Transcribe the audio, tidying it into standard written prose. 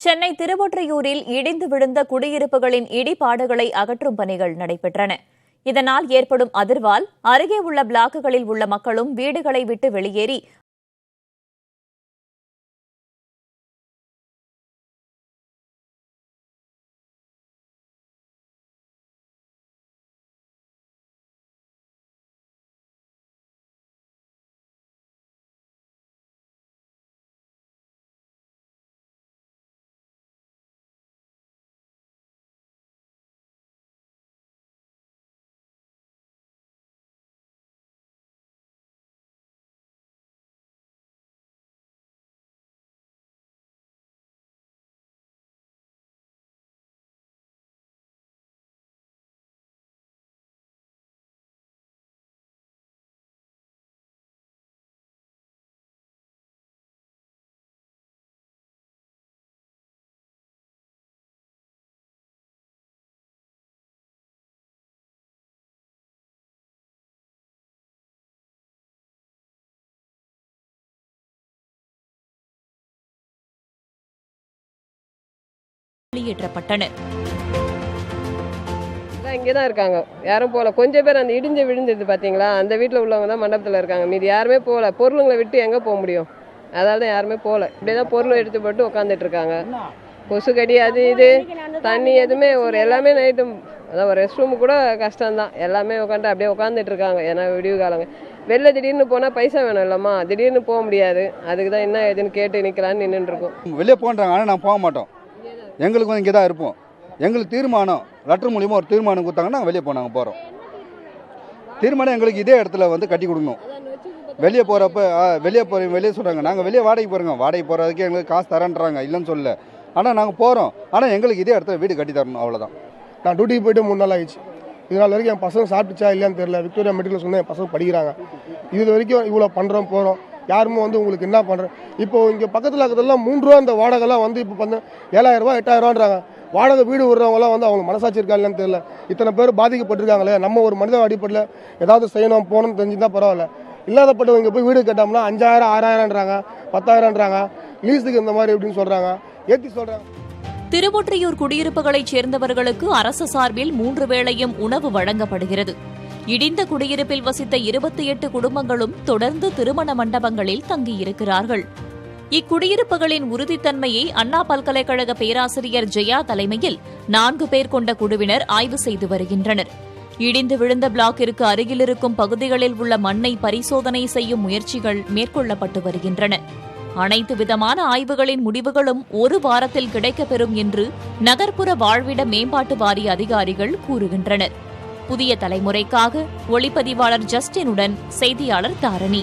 சென்னை திருவொற்றியூரில் இடிந்து விழுந்த குடியிருப்புகளின் இடிபாடுகளை அகற்றும் பணிகள் நடைபெற்றன. இதனால் ஏற்படும் அதிர்வால் அருகே உள்ள பிளாக்குகளில் உள்ள மக்களும் வீடுகளை விட்டு வெளியேறி வெளியேற்றப்பட்டனர். இங்கேதான் இருக்காங்க, யாரும் போகல. கொஞ்சம் பேர் அந்த இடிஞ்சு விழுந்தது பார்த்தீங்களா, அந்த வீட்டில் உள்ளவங்க தான் மண்டபத்தில் இருக்காங்க. மீதி யாருமே போகல. பொருளுங்களை விட்டு எங்கே போக முடியும்? அதால தான் யாருமே போகல. இப்படியே தான் பொருளை எடுத்து போட்டு உட்காந்துட்டு இருக்காங்க. கொசுக்கடி அது இது தண்ணி எதுவுமே எல்லாமே நைட்டு அதான் ஒரு ரெஸ்ட் ரூமு கூட கஷ்டம்தான். எல்லாமே உட்காந்து அப்படியே உட்காந்துட்டு இருக்காங்க. ஏன்னா விடிவு காலங்க வெளில திடீர்னு போனால் பைசா வேணும் இல்லம்மா, திடீர்னு போக முடியாது. அதுக்கு தான் என்ன ஏதுன்னு கேட்டு நிற்கலான்னு நின்றுட்டு இருக்கோம். வெளியே போன்றாங்க, ஆனால் நான் போக மாட்டோம். எங்களுக்கு வந்து இங்கே தான் இருப்போம். எங்களுக்கு தீர்மானம் லெட்டர் மூலியமாக ஒரு தீர்மானம் கொடுத்தாங்கன்னா நாங்கள் வெளியே போனாங்க போகிறோம். தீர்மானம் எங்களுக்கு இதே இடத்துல வந்து கட்டி கொடுக்கணும். வெளியே போகிறப்ப வெளியே சொல்கிறாங்க, நாங்கள் வெளியே வாடகைக்கு போகிறோங்க. வாடகை போகிறதுக்கு எங்களுக்கு காசு தரேன்றாங்க, இல்லைன்னு சொல்லல. ஆனால் நாங்கள் போகிறோம். ஆனால் எங்களுக்கு இதே இடத்துல வீடு கட்டி தரணும், அவ்வளோதான். நான் டியூட்டிக்கு போய்ட்டு 3 நாள் ஆகிடுச்சு. இதனால் வரைக்கும் என் பசங்க சாப்பிட்டுச்சா இல்லையான்னு தெரியல. விக்டோரியா மெடிக்கல் சொன்னால் என் பசங்க படிக்கிறாங்க. இது வரைக்கும் இவ்வளோ பண்ணுறோம் போகிறோம், யாருமே வந்து உங்களுக்கு என்ன பண்ணுறேன். இப்போது இங்கே பக்கத்தில் இருக்கிறதெல்லாம் 3 ரூபா இந்த வாடகைலாம் வந்து இப்போ வந்து 7,000 ரூபா 8,000 ரூபான்றாங்க. வாடகை வீடு விடுறவங்களாம் வந்து அவங்க மனசாட்சி இருக்கா இல்லைன்னு தெரியல. இத்தனை பேர் பாதிக்கப்பட்டிருக்காங்களே, நம்ம ஒரு மனித அடிப்படையில் ஏதாவது செய்யணும் போகணும்னு தெரிஞ்சுதான் பரவாயில்ல. இல்லாதப்பட்டவங்க போய் வீடு கட்டாமலாம் 5,000 6,000ன்றாங்க, 10,000ன்றாங்க. லீஸுக்கு இந்த மாதிரி எப்படின்னு சொல்கிறாங்க, ஏற்றி சொல்கிறாங்க. திருவொற்றியூர் குடியிருப்புகளைச் சேர்ந்தவர்களுக்கு அரசு சார்பில் 3 வேளையும் உணவு வழங்கப்படுகிறது. இடிந்த குடியிருப்பில் வசித்த 28 குடும்பங்களும் தொடர்ந்து திருமண மண்டபங்களில் தங்கியிருக்கிறார்கள். இக்குடியிருப்புகளின் உறுதித்தன்மையை அண்ணா பல்கலைக்கழக பேராசிரியர் ஜெயா தலைமையில் 4 பேர் கொண்ட குழுவினர் ஆய்வு செய்து வருகின்றனர். இடிந்து விழுந்த பிளாக்கிற்கு அருகிலிருக்கும் பகுதிகளில் உள்ள மண்ணை பரிசோதனை செய்யும் முயற்சிகள் மேற்கொள்ளப்பட்டு வருகின்றன. அனைத்து விதமான ஆய்வுகளின் முடிவுகளும் 1 வாரத்தில் கிடைக்கப்பெறும் என்று நகர்ப்புற வாழ்விட மேம்பாட்டு வாரிய அதிகாரிகள் கூறுகின்றனர். புதிய தலைமுறைக்காக ஒளிப்பதிவாளர் ஜஸ்டினுடன் செய்தியாளர் தாரணி.